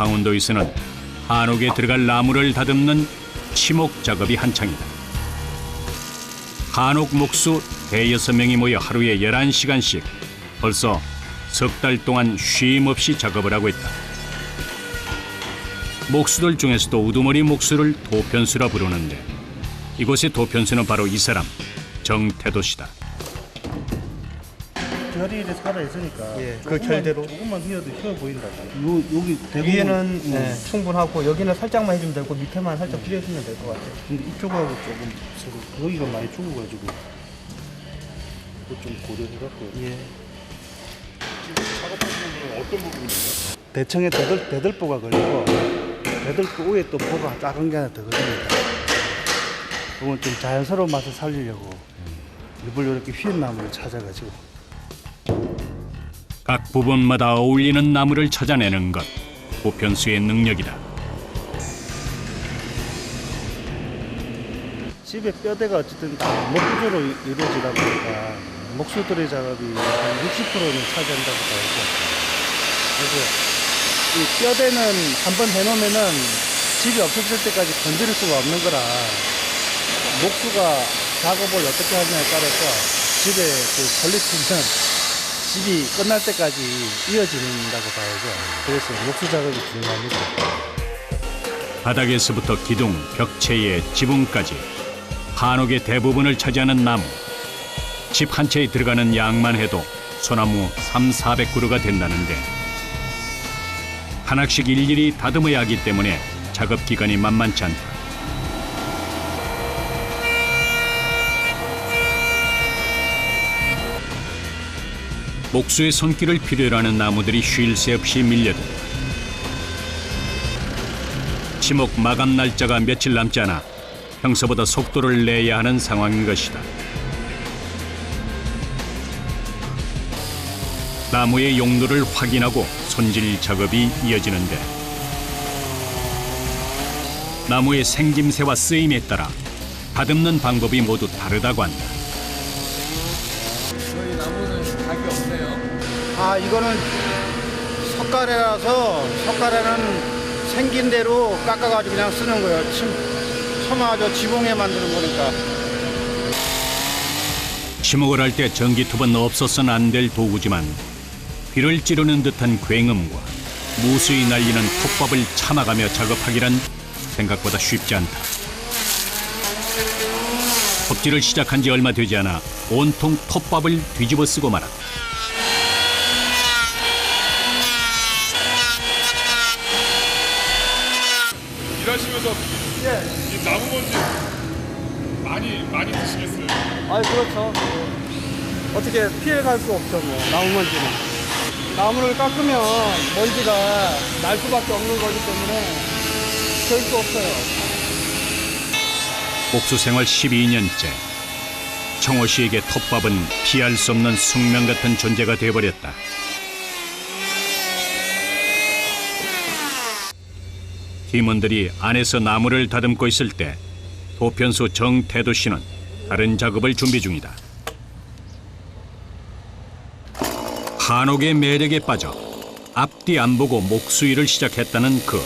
강원도에서는 한옥에 들어갈 나무를 다듬는 치목 작업이 한창이다. 한옥 목수 대여섯 명이 모여 하루에 11시간씩 벌써 석 달 동안 쉼 없이 작업을 하고 있다. 목수들 중에서도 우두머리 목수를 도편수라 부르는데 이곳의 도편수는 바로 이 사람, 정태도 씨다. 결이 이렇게 살아 있으니까 예, 그 결대로. 조금만 휘어도 휘어 보인다고. 여기 대부분 위에는 네, 충분하고 여기는 살짝만 해주면 되고 밑에만 살짝 휘어주면 될 것 같아요. 근데 이쪽하고 조금 서로 여기가 많이 죽어가지고 그거 좀 고려해갖고. 예. 지금 작업하시는 분은 어떤 부분인가요? 대청에 대들보가 걸리고 대들보 위에 또 보가 작은 게 하나 더 걸립니다. 그건 좀 자연스러운 맛을 살리려고 일부러 이렇게 휘은 나무를 찾아가지고. 각 부분마다 어울리는 나무를 찾아내는 것, 도편수의 능력이다. 집의 뼈대가 어쨌든 다 목구조로 이루어지다 보니까 목수들의 작업이 한 60%는 차지한다고 봐야죠. 그래서 이 뼈대는 한번 해놓으면은 집이 없어질 때까지 건드릴 수가 없는 거라 목수가 작업을 어떻게 하느냐에 따라서 집의 그 퀄리티는 집이 끝날 때까지 이어진다고 봐야죠. 그래서 목수 작업이 중요합니다. 바닥에서부터 기둥, 벽체의 지붕까지 한옥의 대부분을 차지하는 나무. 집 한 채에 들어가는 양만 해도 소나무 300~400그루가 된다는데 하나씩 일일이 다듬어야 하기 때문에 작업 기간이 만만치 않다. 목수의 손길을 필요로 하는 나무들이 쉴 새 없이 밀려든다. 지목 마감 날짜가 며칠 남지 않아 평소보다 속도를 내야 하는 상황인 것이다. 나무의 용도를 확인하고 손질 작업이 이어지는데 나무의 생김새와 쓰임에 따라 다듬는 방법이 모두 다르다고 한다. 저희 나무는 각이 없네요. 아, 이거는 석가래라서 석가래는 생긴 대로 깎아가지고 그냥 쓰는 거예요. 처마저 지붕에 만드는 거니까. 치목을 할 때 전기톱은 없어서는 안 될 도구지만 귀를 찌르는 듯한 굉음과 무수히 날리는 톱밥을 참아가며 작업하기란 생각보다 쉽지 않다. 톱질을 시작한 지 얼마 되지 않아 온통 톱밥을 뒤집어 쓰고 말았다. 일하시면서 이 나무 먼지 많이 드시겠어요? 아, 그렇죠. 어떻게 피해갈 수 없죠, 뭐 나무 먼지는. 나무를 깎으면 먼지가 날 수밖에 없는 거기 때문에 될 수 없어요. 목수 생활 12년째. 청호 씨에게 톱밥은 피할 수 없는 숙명 같은 존재가 되어버렸다. 팀원들이 안에서 나무를 다듬고 있을 때 도편수 정태도 씨는 다른 작업을 준비 중이다. 한옥의 매력에 빠져 앞뒤 안 보고 목수 일을 시작했다는 그.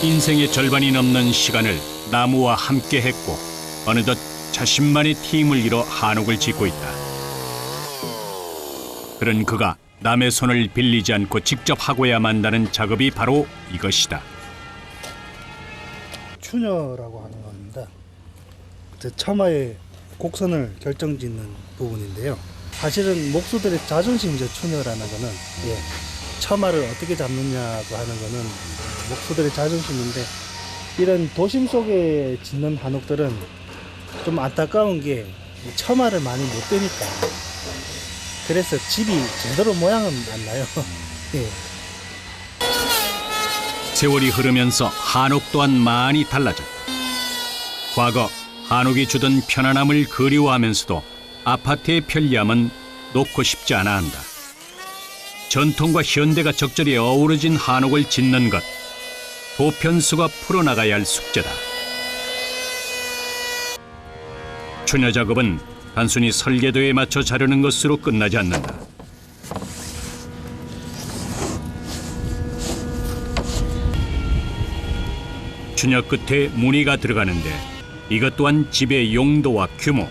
인생의 절반이 넘는 시간을 나무와 함께 했고 어느덧 자신만의 팀을 이뤄 한옥을 짓고 있다. 그런 그가 남의 손을 빌리지 않고 직접 하고야 만다는 작업이 바로 이것이다. 추녀라고 하는 겁니다. 처마의 곡선을 결정짓는 부분인데요. 사실은 목수들의 자존심이죠. 추녀라는 거는. 예. 처마를 어떻게 잡느냐고 하는 거는 목수들의 자존심인데 이런 도심 속에 짓는 한옥들은 좀 안타까운 게 처마를 많이 못 대니까 그래서 집이 제대로 모양은 안 나요. 예. 세월이 흐르면서 한옥 또한 많이 달라졌다. 과거 한옥이 주던 편안함을 그리워하면서도 아파트의 편리함은 놓고 싶지 않아 한다. 전통과 현대가 적절히 어우러진 한옥을 짓는 것, 도편수가 풀어나가야 할 숙제다. 추녀 작업은 단순히 설계도에 맞춰 자르는 것으로 끝나지 않는다. 추녀 끝에 무늬가 들어가는데 이것 또한 집의 용도와 규모,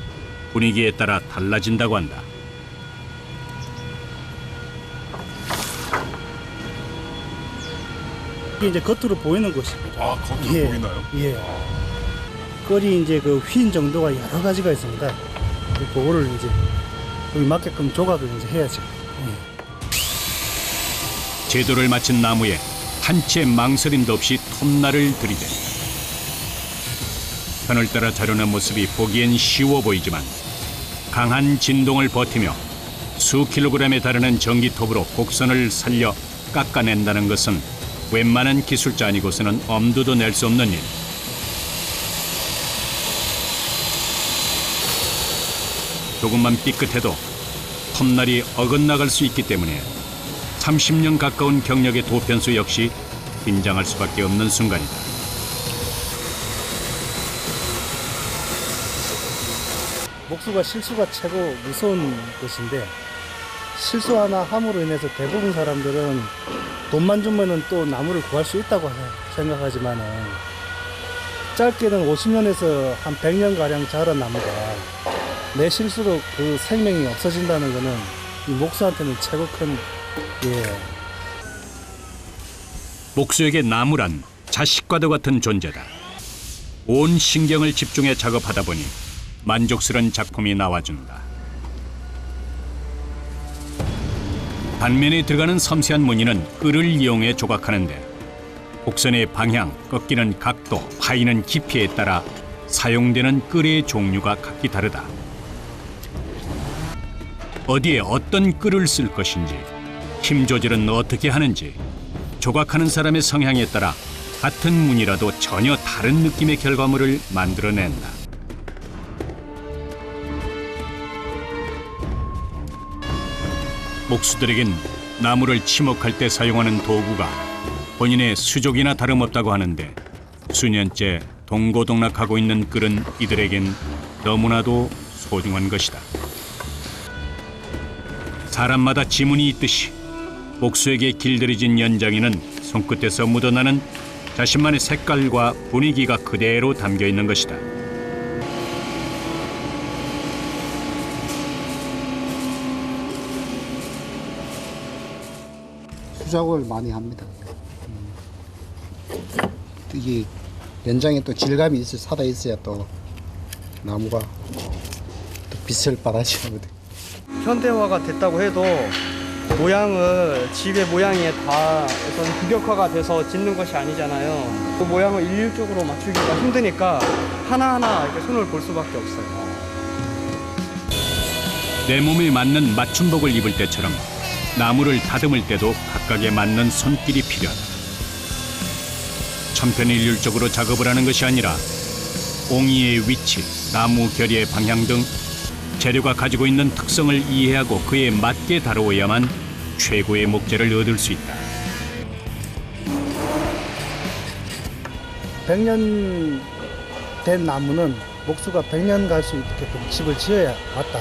분위기에 따라 달라진다고 한다. 이게 이제 겉으로 보이는 것입니다. 아, 겉으로 예. 보이나요? 예. 끓이 이제 그 휜 정도가 여러 가지가 있습니다. 그거를 이제 여기 맞게끔 조각을 이제 해야죠. 제도를 마친 나무에 한 채 망설임도 없이 톱날을 들이댄다. 편을 따라 자르는 모습이 보기엔 쉬워 보이지만 강한 진동을 버티며 수 킬로그램에 달하는 전기톱으로 곡선을 살려 깎아낸다는 것은 웬만한 기술자 아니고서는 엄두도 낼 수 없는 일. 조금만 삐끗해도 톱날이 어긋나갈 수 있기 때문에 30년 가까운 경력의 도편수 역시 긴장할 수밖에 없는 순간이다. 목수가 실수가 최고 무서운 것인데 실수 하나 함으로 인해서 대부분 사람들은 돈만 주면은 또 나무를 구할 수 있다고 생각하지만은 짧게는 50년에서 한 100년 가량 자란 나무가 내 실수로 그 생명이 없어진다는 거는 이 목수한테는 최고 큰 목수에게 나무란 자식과도 같은 존재다. 온 신경을 집중해 작업하다 보니 만족스러운 작품이 나와준다. 단면에 들어가는 섬세한 무늬는 끈을 이용해 조각하는데 곡선의 방향, 꺾이는 각도, 파이는 깊이에 따라 사용되는 끈의 종류가 각기 다르다. 어디에 어떤 끈을 쓸 것인지, 힘 조절은 어떻게 하는지, 조각하는 사람의 성향에 따라 같은 무늬라도 전혀 다른 느낌의 결과물을 만들어낸다. 목수들에겐 나무를 치목할 때 사용하는 도구가 본인의 수족이나 다름없다고 하는데 수년째 동고동락하고 있는 끈은 이들에겐 너무나도 소중한 것이다. 사람마다 지문이 있듯이 목수에게 길들여진 연장에는 손끝에서 묻어나는 자신만의 색깔과 분위기가 그대로 담겨 있는 것이다. 수작업을 많이 합니다. 이게 연장에 또 질감이 있어 사다 있어야 또 나무가 또 빛을 발하죠. 현대화가 됐다고 해도 모양을 집의 모양에 다 어떤 규격화가 돼서 짓는 것이 아니잖아요. 그 모양을 일률적으로 맞추기가 힘드니까 하나하나 이렇게 손을 볼 수밖에 없어요. 내 몸에 맞는 맞춤복을 입을 때처럼 나무를 다듬을 때도 각각에 맞는 손길이 필요하다. 천편일률적으로 작업을 하는 것이 아니라 옹이의 위치, 나무 결의 방향 등 재료가 가지고 있는 특성을 이해하고 그에 맞게 다루어야만 최고의 목재를 얻을 수 있다. 100년 된 나무는 목수가 100년 갈 수 있게끔 집을 지어야 맞다.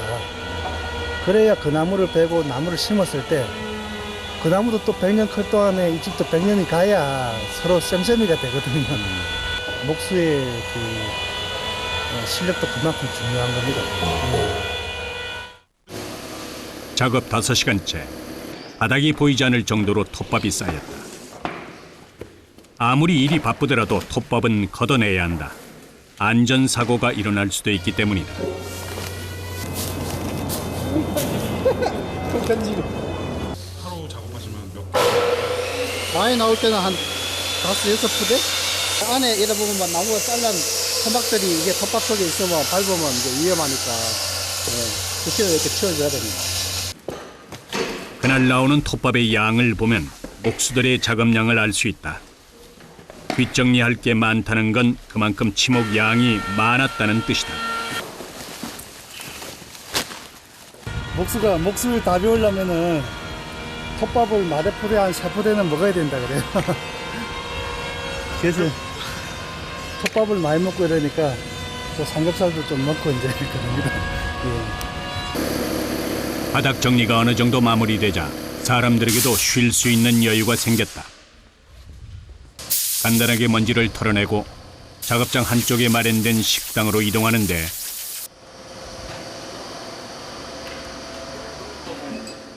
그래야 그 나무를 베고 나무를 심었을 때 그 나무도 또 100년 클 동안에 이 집도 100년이 가야 서로 쌤쌤이가 되거든요. 목수의 그 실력도 그만큼 중요한 겁니다. 작업 5시간째 바닥이 보이지 않을 정도로 톱밥이 쌓였다. 아무리 일이 바쁘더라도 톱밥은 걷어내야 한다. 안전사고가 일어날 수도 있기 때문이다. 하루 작업하시면 몇 개? 많이 나올 때는 한 5-6푸대? 안에 이다 보면 나무가 잘란 토막들이 이게 텃밭 속에 있으면 밟으면 이제 위험하니까 그렇게 이렇게 치워줘야 됩니다. 그날 나오는 톱밥의 양을 보면 목수들의 작업량을 알 수 있다. 뒷정리할 게 많다는 건 그만큼 치목 양이 많았다는 뜻이다. 목수가 목수를 다 배우려면은 톱밥을 마대포대 한 3포대는 먹어야 된다 그래요. 그래서 톱밥을 많이 먹고 이러니까 또 삼겹살도 좀 먹고 이제 그럽니다. 예. 바닥 정리가 어느 정도 마무리되자 사람들에게도 쉴 수 있는 여유가 생겼다. 간단하게 먼지를 털어내고 작업장 한쪽에 마련된 식당으로 이동하는데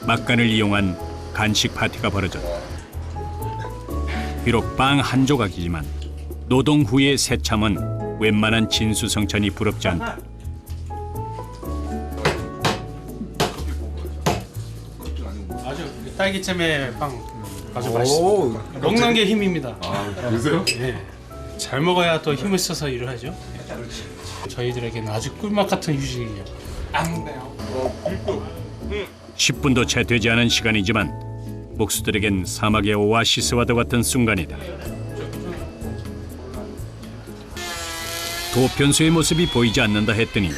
막간을 이용한 간식 파티가 벌어졌다. 비록 빵 한 조각이지만 노동 후의 새참은 웬만한 진수성찬이 부럽지 않다. 아주 딸기잼에 빵 아주 맛있습니다. 먹는 게 힘입니다. 그러세요? 네. 잘 먹어야 또 힘을 써서 일을 하죠. 저희들에게는 아주 꿀맛 같은 휴식이에요. 10분도 채 되지 않은 시간이지만 목수들에겐 사막의 오아시스와도 같은 순간이다. 도편수의 모습이 보이지 않는다 했더니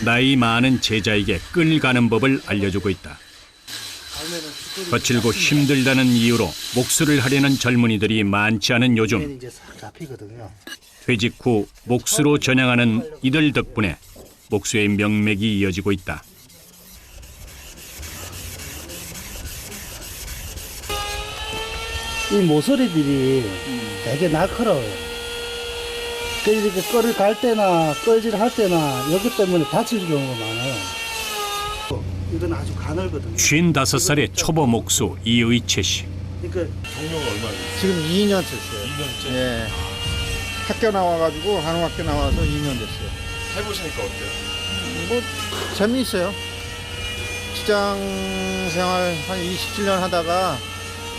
나이 많은 제자에게 끈을 가는 법을 알려주고 있다. 거칠고 힘들다는 이유로 목수를 하려는 젊은이들이 많지 않은 요즘 이제 싹 잡히거든요. 퇴직 후 목수로 전향하는 이들 덕분에 목수의 명맥이 이어지고 있다. 이 모서리들이 되게 날카로워요. 이렇게 끌을 갈 때나 끌질 할 때나 여기 때문에 다칠 경우가 많아요. 이건 아주 가늘거든요. 55살의 초보 목수 이의채 씨. 그러니까 지금 2년 됐어요. 2년째? 예. 학교 나와가지고 한옥학교 나와서 2년 됐어요. 해보시니까 어때요? 뭐 재미있어요. 직장 생활 한 27년 하다가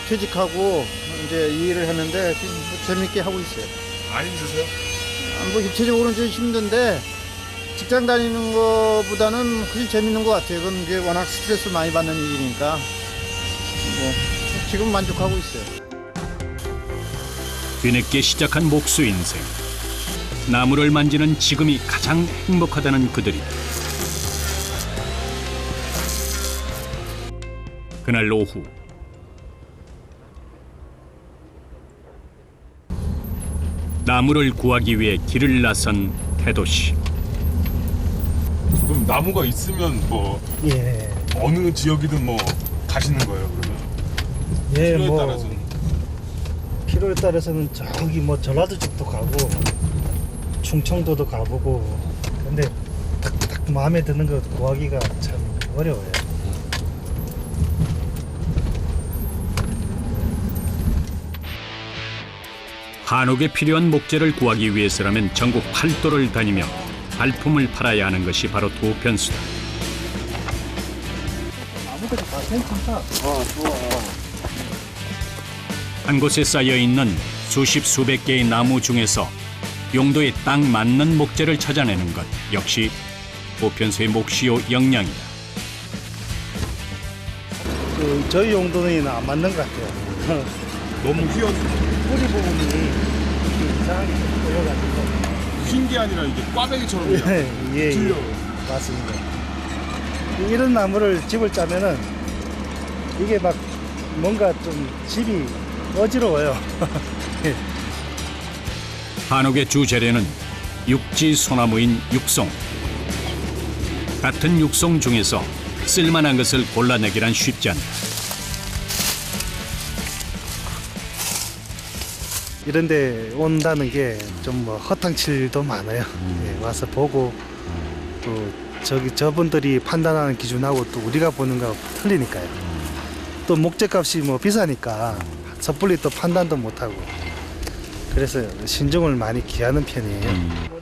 퇴직하고 이제 이 일을 했는데 지금 뭐 재밌게 하고 있어요. 안 힘드세요? 뭐 입체적으로는 좀 힘든데 직장 다니는 것보다는 훨씬 재밌는 것 같아요. 그건 이제 워낙 스트레스 많이 받는 일이니까 뭐 지금 만족하고 있어요. 뒤늦게 시작한 목수 인생. 나무를 만지는 지금이 가장 행복하다는 그들이다. 그날 오후 나무를 구하기 위해 길을 나선 태도 씨. 그럼 나무가 있으면 뭐 예, 어느 지역이든 뭐 가시는 거예요, 그러면? 예, 필요에 뭐 따라서는. 필요에 따라서는 저기 뭐 전라도 쪽도 가고 충청도도 가보고. 근데 딱 마음에 드는 거 구하기가 참 어려워요. 한옥에 필요한 목재를 구하기 위해서라면 전국 팔도를 다니며 발품을 팔아야 하는 것이 바로 도편수다. 아무것도 다 괜찮다. 한 곳에 쌓여 있는 수십 수백 개의 나무 중에서 용도에 딱 맞는 목재를 찾아내는 것 역시 도편수의 몫이요 역량이다. 저희 용도는 안 맞는 것 같아요. 너무 뿌리 부분이 이상하게 좀 보여가지고. 휜 게 아니라 이게 꽈배기처럼 그냥 예, 들려. 맞습니다. 이런 나무를 집을 짜면은 이게 막 뭔가 좀 집이 어지러워요. 한옥의 주 재료는 육지 소나무인 육송. 같은 육송 중에서 쓸만한 것을 골라내기란 쉽지 않다. 이런데 온다는 게 좀 뭐 허탕칠도 많아요. 예, 와서 보고 또 저분들이 판단하는 기준하고 또 우리가 보는 거 틀리니까요. 또 목재값이 뭐 비싸니까 섣불리 또 판단도 못하고 그래서 신중을 많이 기하는 편이에요.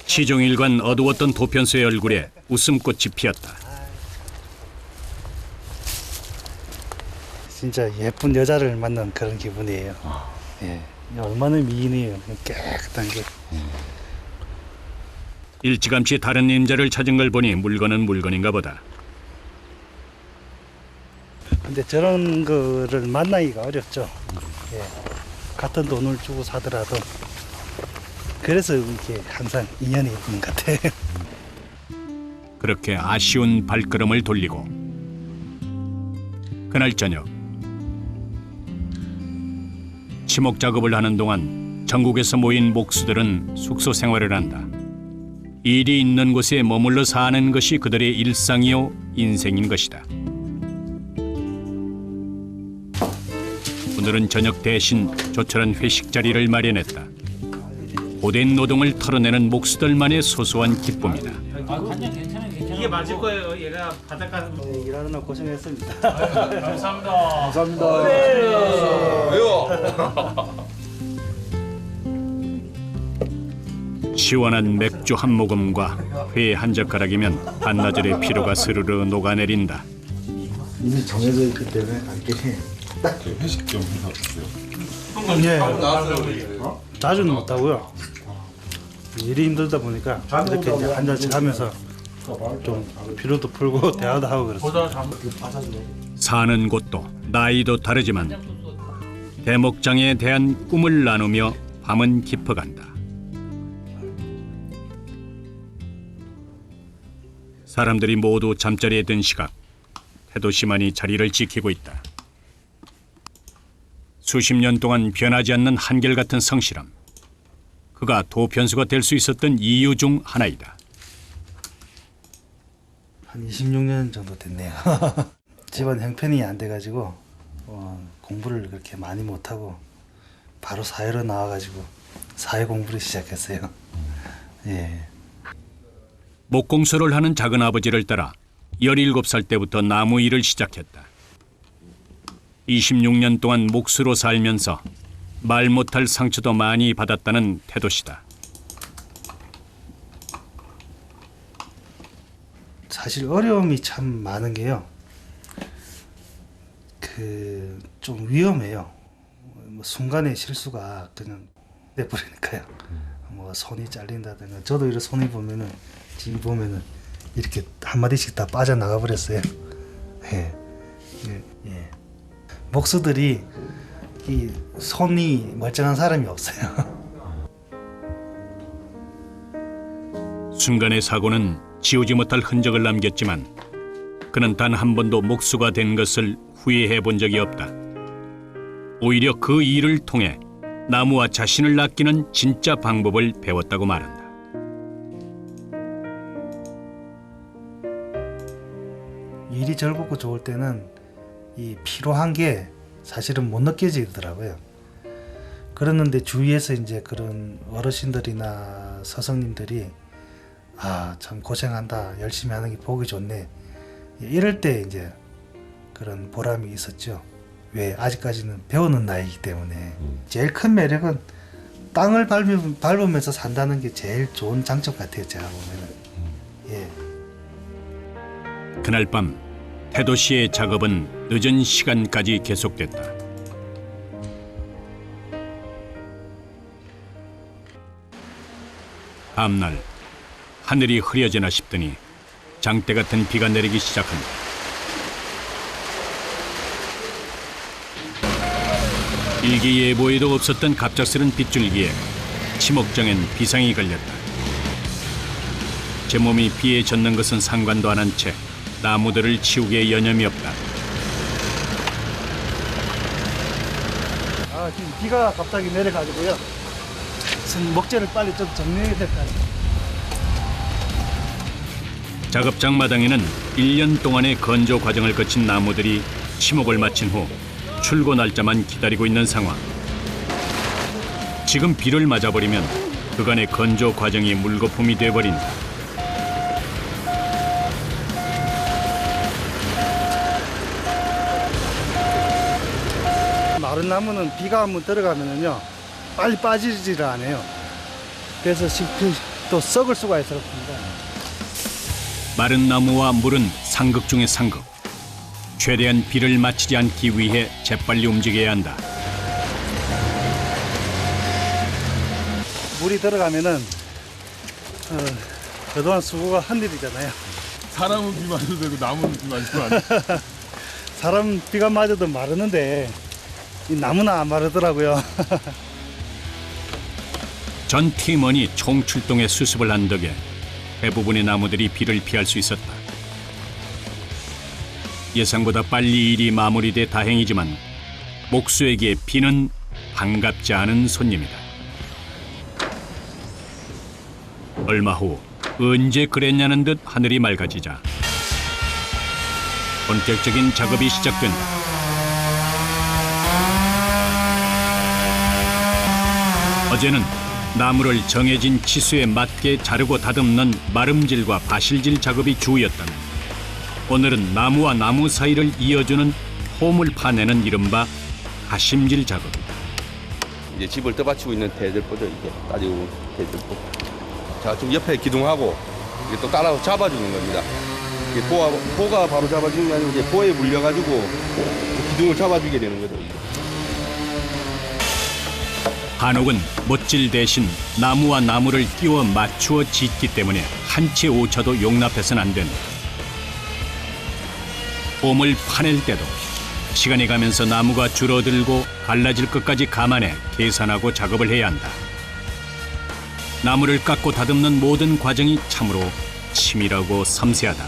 시종일관 어두웠던 도편수의 얼굴에 웃음꽃이 피었다. 진짜 예쁜 여자를 만난 그런 기분이에요. 예, 얼마나 미인이에요. 깨끗한 게. 일찌감치 다른 남자를 찾은 걸 보니 물건은 물건인가 보다. 근데 저런 거를 만나기가 어렵죠. 예, 같은 돈을 주고 사더라도. 그래서 이게 항상 인연이 있는 것 같아요. 그렇게 아쉬운 발걸음을 돌리고 그날 저녁 치목 작업을 하는 동안 전국에서 모인 목수들은 숙소 생활을 한다. 일이 있는 곳에 머물러 사는 것이 그들의 일상이요 인생인 것이다. 오늘은 저녁 대신 조촐한 회식 자리를 마련했다. 고된 노동을 털어내는 목수들만의 소소한 기쁨이다. 이게 맞을 거예요. 얘가 바닷가 일하는 날 고생했습니다. 시원한 맥주 한 모금과 회 한 젓가락이면 반나절의 피로가 스르르 녹아내린다. 이미 정해져 있기 때문에 갈게. 회식 좀 해서 드세요. 예. 자주는 못하고요. 일이 힘들다 보니까 이렇게 이제 한 잔씩 하면서 좀 피로도 풀고 대화도 하고 그렇습니다. 사는 곳도 나이도 다르지만 대목장에 대한 꿈을 나누며 밤은 깊어간다. 사람들이 모두 잠자리에 든 시각, 태도 씨만이 자리를 지키고 있다. 수십 년 동안 변하지 않는 한결같은 성실함. 그가 도편수가 될 수 있었던 이유 중 하나이다. 한 26년 정도 됐네요. 집안 형편이 안 돼가지고 공부를 그렇게 많이 못하고 바로 사회로 나와가지고 사회 공부를 시작했어요. 예. 목공소를 하는 작은 아버지를 따라 17살 때부터 나무 일을 시작했다. 26년 동안 목수로 살면서 말 못할 상처도 많이 받았다는 태도 씨다. 사실 어려움이 참 많은 게요. 좀 위험해요. 뭐 순간의 실수가 그냥 내버리니까요. 뭐 손이 잘린다든가. 저도 이런 손이 보면은 지금 보면은 이렇게 한 마디씩 다 빠져나가 버렸어요. 예. 예. 목수들이 이 손이 멀쩡한 사람이 없어요. 순간의 사고는 지우지 못할 흔적을 남겼지만 그는 단 한 번도 목수가 된 것을 후회해 본 적이 없다. 오히려 그 일을 통해 나무와 자신을 아끼는 진짜 방법을 배웠다고 말한다. 일이 즐겁고 좋을 때는 이 피로한 게 사실은 못 느껴지더라고요. 그랬는데 주위에서 이제 그런 어르신들이나 스승님들이 참 고생한다, 열심히 하는 게 보기 좋네, 이럴 때 이제 그런 보람이 있었죠. 왜 아직까지는 배우는 나이이기 때문에. 제일 큰 매력은 땅을 밟으면서 산다는 게 제일 좋은 장점 같아요. 제가 보면은. 예. 그날 밤 태도 씨의 작업은 늦은 시간까지 계속됐다. 다음날 하늘이 흐려지나 싶더니 장대 같은 비가 내리기 시작한다. 일기예보에도 없었던 갑작스런 빗줄기에 치목장엔 비상이 걸렸다. 제 몸이 비에 젖는 것은 상관도 안 한 채 나무들을 치우기에 여념이 없다. 지금 비가 갑자기 내려가지고요. 목재를 빨리 좀 정리해야 될 것 같아요. 작업장 마당에는 1년 동안의 건조 과정을 거친 나무들이 치목을 마친 후 출고 날짜만 기다리고 있는 상황. 지금 비를 맞아버리면 그간의 건조 과정이 물거품이 돼버린다. 마른 나무는 비가 한번 들어가면은요 빨리 빠지지를 않아요. 그래서 또 썩을 수가 있습니다. 마른 나무와 물은 상극 중의 상극. 최대한 비를 맞히지 않기 위해 재빨리 움직여야 한다. 물이 들어가면은 그동안 수고가 한 일이잖아요. 사람은 비 맞아도 되고 나무는 비 맞으면 안 돼. 사람 비가 맞아도 마르는데 이 나무는 안 마르더라고요. 전 팀원이 총출동해 수습을 한 덕에 대부분의 나무들이 비를 피할 수 있었다. 예상보다 빨리 일이 마무리돼 다행이지만 목수에게 비는 반갑지 않은 손님이다. 얼마 후 언제 그랬냐는 듯 하늘이 맑아지자 본격적인 작업이 시작된다. 어제는 나무를 정해진 치수에 맞게 자르고 다듬는 마름질과 바실질 작업이 주였다면 오늘은 나무와 나무 사이를 이어주는 홈을 파내는 이른바 가심질 작업이다. 이제 집을 떠받치고 있는 대들보죠. 이게 따지고 대들보. 자, 지금 옆에 기둥하고 이게 또 따라서 잡아주는 겁니다. 이게 보가 바로 잡아주는 게 아니고 이제 보에 물려가지고 기둥을 잡아주게 되는 거죠. 이게. 한옥은 못질 대신 나무와 나무를 끼워 맞추어 짓기 때문에 한 채 오차도 용납해서는 안 된다. 홈을 파낼 때도 시간이 가면서 나무가 줄어들고 갈라질 것까지 감안해 계산하고 작업을 해야 한다. 나무를 깎고 다듬는 모든 과정이 참으로 치밀하고 섬세하다.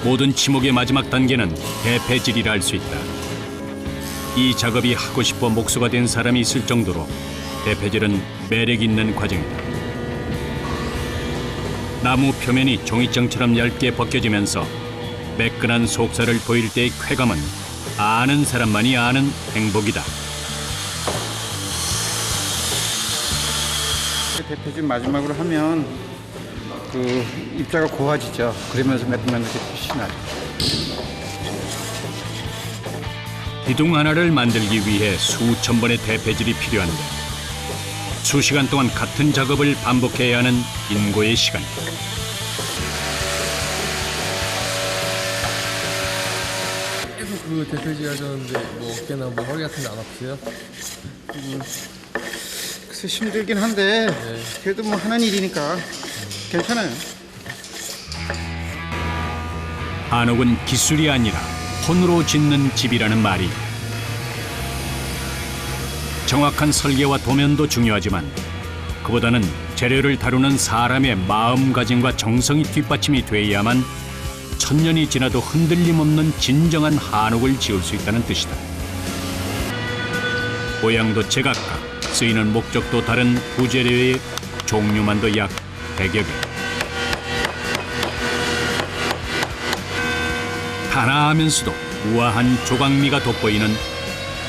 모든 치목의 마지막 단계는 대패질이라 할 수 있다. 이 작업이 하고 싶어 목수가 된 사람이 있을 정도로 대패질은 매력 있는 과정이다. 나무 표면이 종이장처럼 얇게 벗겨지면서 매끈한 속살을 보일 때의 쾌감은 아는 사람만이 아는 행복이다. 대패질 마지막으로 하면 그 입자가 고와지죠. 그러면서 매끈매끈하게 빛이 나죠. 기둥 하나를 만들기 위해 수천 번의 대패질이 필요한데 수시간 동안 같은 작업을 반복해야 하는 인고의 시간이다. 계속 그 대패질 하셨는데 뭐 어깨나 뭐 허리 같은 데 안 아프세요? 글쎄 힘들긴 한데 그래도 뭐 하는 일이니까 괜찮아요. 한옥은 기술이 아니라 혼으로 짓는 집이라는 말이 정확한 설계와 도면도 중요하지만 그보다는 재료를 다루는 사람의 마음가짐과 정성이 뒷받침이 돼야만 천년이 지나도 흔들림 없는 진정한 한옥을 지을 수 있다는 뜻이다. 모양도 제각각, 쓰이는 목적도 다른 부재료의 종류만도 약 100여 개. 단아하면서도 우아한 조각미가 돋보이는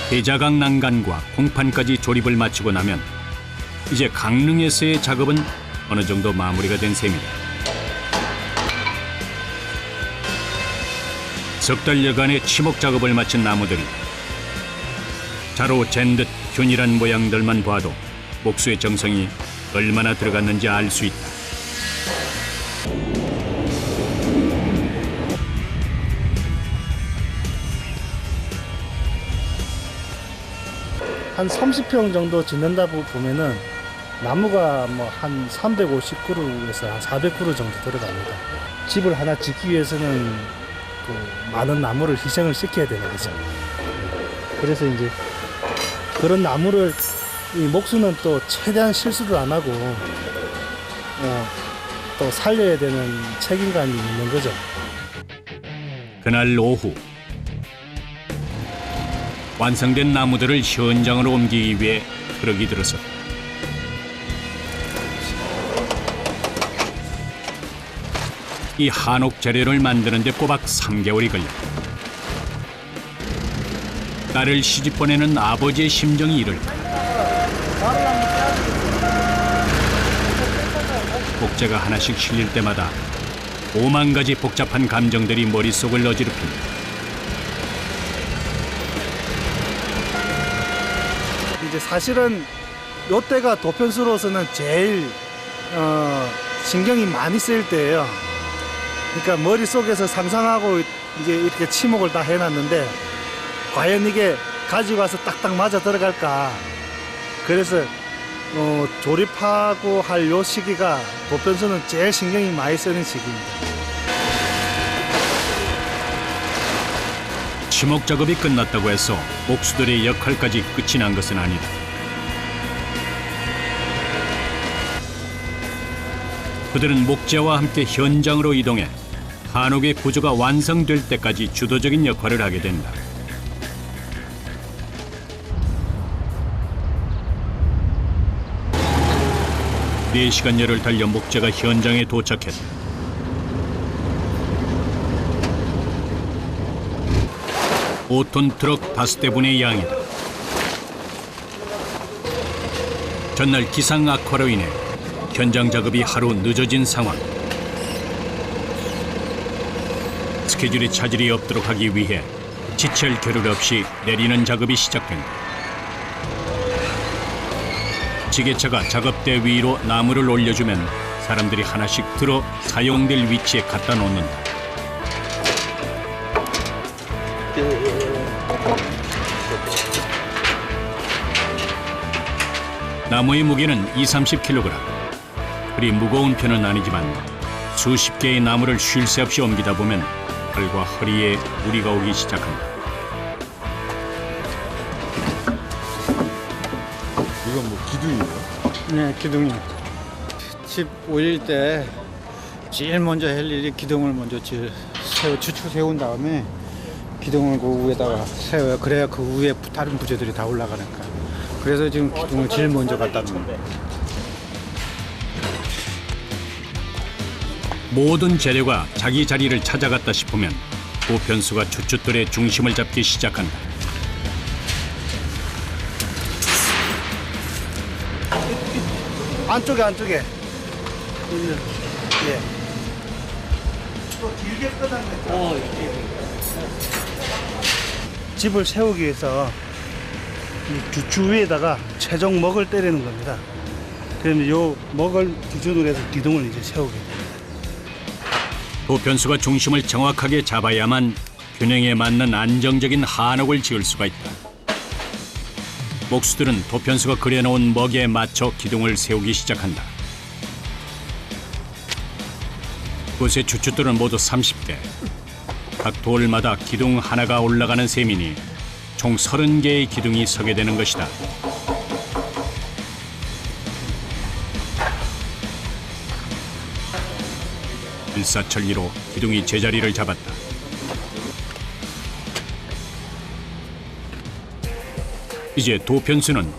대자강 난간과 공판까지 조립을 마치고 나면 이제 강릉에서의 작업은 어느 정도 마무리가 된 셈이다. 석 달여간의 치목 작업을 마친 나무들이 자로 잰 듯 균일한 모양들만 봐도 목수의 정성이 얼마나 들어갔는지 알 수 있다. 한 30평 정도 짓는다고 보면은 나무가 뭐 한 350그루에서 한 400그루 정도 들어갑니다. 집을 하나 짓기 위해서는 그 많은 나무를 희생을 시켜야 되는 거죠. 그래서 이제 그런 나무를 이 목수는 또 최대한 실수를 안 하고 또 살려야 되는 책임감이 있는 거죠. 그날 오후 완성된 나무들을 현장으로 옮기기 위해 트럭이 들어섰다. 이 한옥 재료를 만드는 데 꼬박 3개월이 걸렸다. 딸을 시집 보내는 아버지의 심정이 이럴까. 복제가 하나씩 실릴 때마다 5만 가지 복잡한 감정들이 머릿속을 어지럽힌다. 이제 사실은 요때가 도편수로서는 제일 신경이 많이 쓰일 때예요. 그러니까 머릿속에서 상상하고 이제 이렇게 치목을 다 해놨는데 과연 이게 가지고 와서 딱딱 맞아 들어갈까. 그래서 조립하고 할 요 시기가 도편수는 제일 신경이 많이 쓰는 시기입니다. 치목 작업이 끝났다고 해서 목수들의 역할까지 끝이 난 것은 아니다. 그들은 목재와 함께 현장으로 이동해 한옥의 구조가 완성될 때까지 주도적인 역할을 하게 된다. 네 시간여를 달려 목재가 현장에 도착했다. 5톤 트럭 5대분의 양이다. 전날 기상 악화로 인해 현장 작업이 하루 늦어진 상황. 스케줄에 차질이 없도록 하기 위해 지체할 겨를 없이 내리는 작업이 시작된다. 지게차가 작업대 위로 나무를 올려주면 사람들이 하나씩 들어 사용될 위치에 갖다 놓는다. 나무의 무게는 20-30kg. 그리 무거운 편은 아니지만 수십 개의 나무를 쉴 새 없이 옮기다 보면 팔과 허리에 무리가 오기 시작한다. 이건 뭐 기둥이에요? 네, 기둥이. 집 올릴 때 제일 먼저 할 일이 기둥을 먼저 주축 세운 다음에 기둥을 그 위에다가 세워요. 그래야 그 위에 다른 부재들이 다 올라가니까. 그래서 지금 기둥을 제일 먼저 갖다 놓는 거예요. 모든 재료가 자기 자리를 찾아갔다 싶으면 보편수가 주춧돌의 중심을 잡기 시작한다. 안쪽에 있는, 예. 또 길게 끄다는 집을 세우기 위해서 이 주추 위에다가 최종 먹을 때리는 겁니다. 그러면 요 먹을 기준으로 해서 기둥을 이제 세우게 됩니다. 보편수가 중심을 정확하게 잡아야만 균형에 맞는 안정적인 한옥을 지을 수가 있다. 목수들은 도편수가 그려놓은 먹에 맞춰 기둥을 세우기 시작한다. 곳의 주춧돌은 모두 30대. 각 돌마다 기둥 하나가 올라가는 셈이니 총 30개의 기둥이 서게 되는 것이다. 일사천리로 기둥이 제자리를 잡았다. 이제 도편수는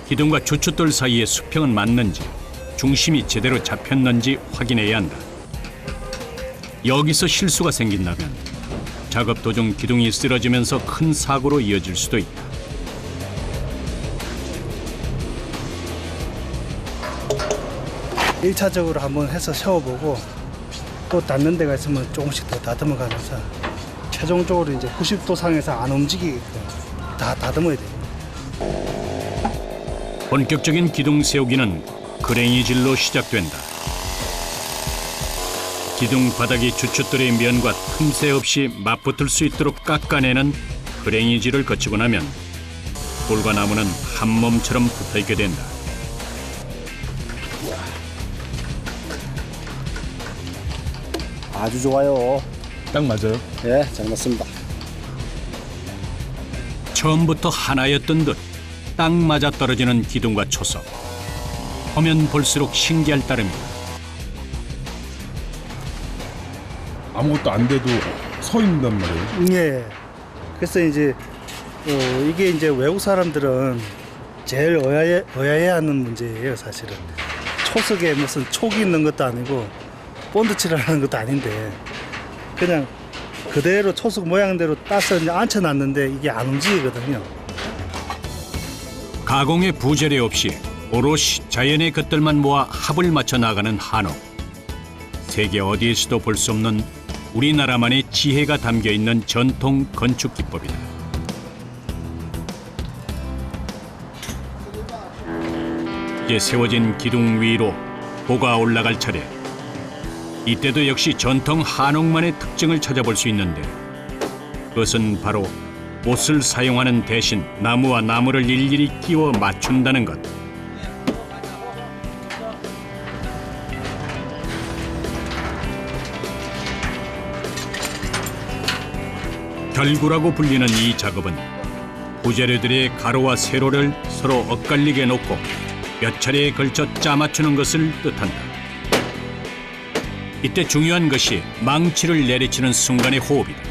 기둥과 주춧돌 사이의 수평은 맞는지, 중심이 제대로 잡혔는지 확인해야 한다. 여기서 실수가 생긴다면 작업 도중 기둥이 쓰러지면서 큰 사고로 이어질 수도 있다. 일차적으로 한번 해서 세워보고 또 닿는 데가 있으면 조금씩 더 다듬어 가면서 최종적으로 이제 90도 상에서 안 움직이게끔 다 다듬어야 돼요. 본격적인 기둥 세우기는 그랭이질로 시작된다. 기둥 바닥이 주춧돌의 면과 틈새 없이 맞붙을 수 있도록 깎아내는 그랭이질을 거치고 나면 돌과 나무는 한 몸처럼 붙어있게 된다. 아주 좋아요. 딱 맞아요? 예, 잘 맞습니다. 처음부터 하나였던 듯 딱 맞아 떨어지는 기둥과 초석. 보면 볼수록 신기할 따름이다. 아무것도 안 돼도 서 있는단 말이에요? 예. 그래서 이제 이게 이제 외국 사람들은 제일 의아해하는 문제예요, 사실은. 초석에 무슨 촉이 있는 것도 아니고 본드칠하는 것도 아닌데 그냥 그대로 초석 모양대로 따서 이제 앉혀놨는데 이게 안 움직이거든요. 가공의 부재료 없이 오롯이 자연의 것들만 모아 합을 맞춰 나가는 한옥. 세계 어디에서도 볼 수 없는 우리나라만의 지혜가 담겨 있는 전통 건축 기법이다. 이제 세워진 기둥 위로 보가 올라갈 차례. 이때도 역시 전통 한옥만의 특징을 찾아볼 수 있는데 그것은 바로 못을 사용하는 대신 나무와 나무를 일일이 끼워 맞춘다는 것. 결구라고 불리는 이 작업은 부재료들의 가로와 세로를 서로 엇갈리게 놓고 몇 차례에 걸쳐 짜맞추는 것을 뜻한다. 이때 중요한 것이 망치를 내리치는 순간의 호흡이다.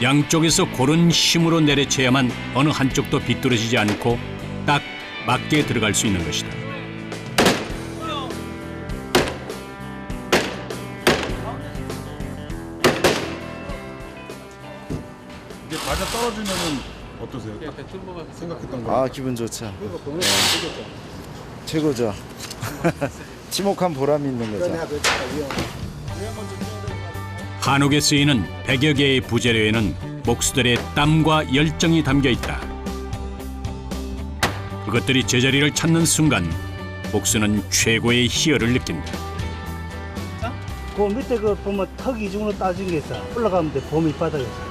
양쪽에서 고른 힘으로 내리쳐야만 어느 한쪽도 비뚤어지지 않고 딱 맞게 들어갈 수 있는 것이다. 이게 맞아 떨어지면은 어떠세요? 생각했던 거. 아, 기분 좋죠. 최고죠. 지목한 보람이 있는 거죠. 한옥에 쓰이는 100여 개의 부재료에는 목수들의 땀과 열정이 담겨 있다. 그것들이 제자리를 찾는 순간 목수는 최고의 희열을 느낀다. 그 밑에 그 보면 턱 이중으로 따진 게 있어. 올라가면 돼. 봄 밑바닥에 있어.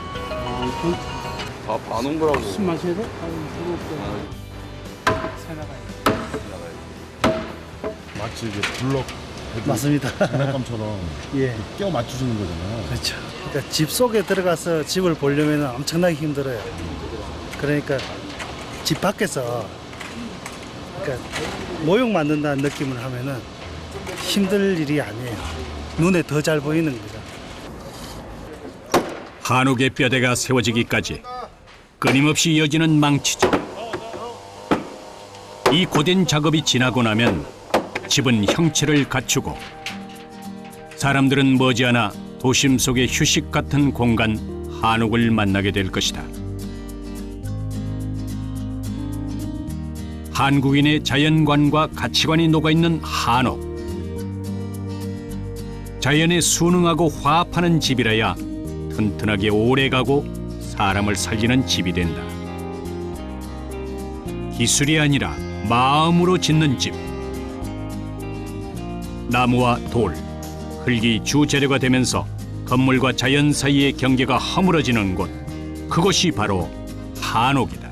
다 봐놓은 거라고. 숨 마셔야 돼? 마치 이제 블럭 맞습니다. 장난감처럼 예. 끼워 맞추시는 거잖아요. 그렇죠. 그러니까 집 속에 들어가서 집을 보려면 엄청나게 힘들어요. 그러니까 집 밖에서 그러니까 모형 만든다는 느낌을 하면은 힘들 일이 아니에요. 눈에 더 잘 보이는 거죠. 한옥의 뼈대가 세워지기까지 끊임없이 이어지는 망치질. 이 고된 작업이 지나고 나면 집은 형체를 갖추고 사람들은 머지않아 도심 속의 휴식 같은 공간 한옥을 만나게 될 것이다. 한국인의 자연관과 가치관이 녹아있는 한옥. 자연에 순응하고 화합하는 집이라야 튼튼하게 오래가고 사람을 살리는 집이 된다. 기술이 아니라 마음으로 짓는 집. 나무와 돌, 흙이 주재료가 되면서 건물과 자연 사이의 경계가 허물어지는 곳. 그것이 바로 한옥이다.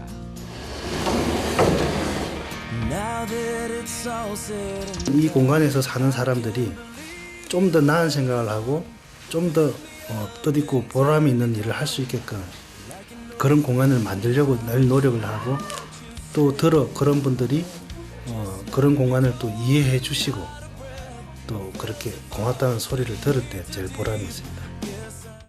이 공간에서 사는 사람들이 좀 더 나은 생각을 하고 좀 더 뜻있고 보람이 있는 일을 할 수 있게끔 그런 공간을 만들려고 늘 노력을 하고 또 그런 분들이 그런 공간을 또 이해해 주시고 또 그렇게 고맙다는 소리를 들을 때 제일 보람이 있습니다.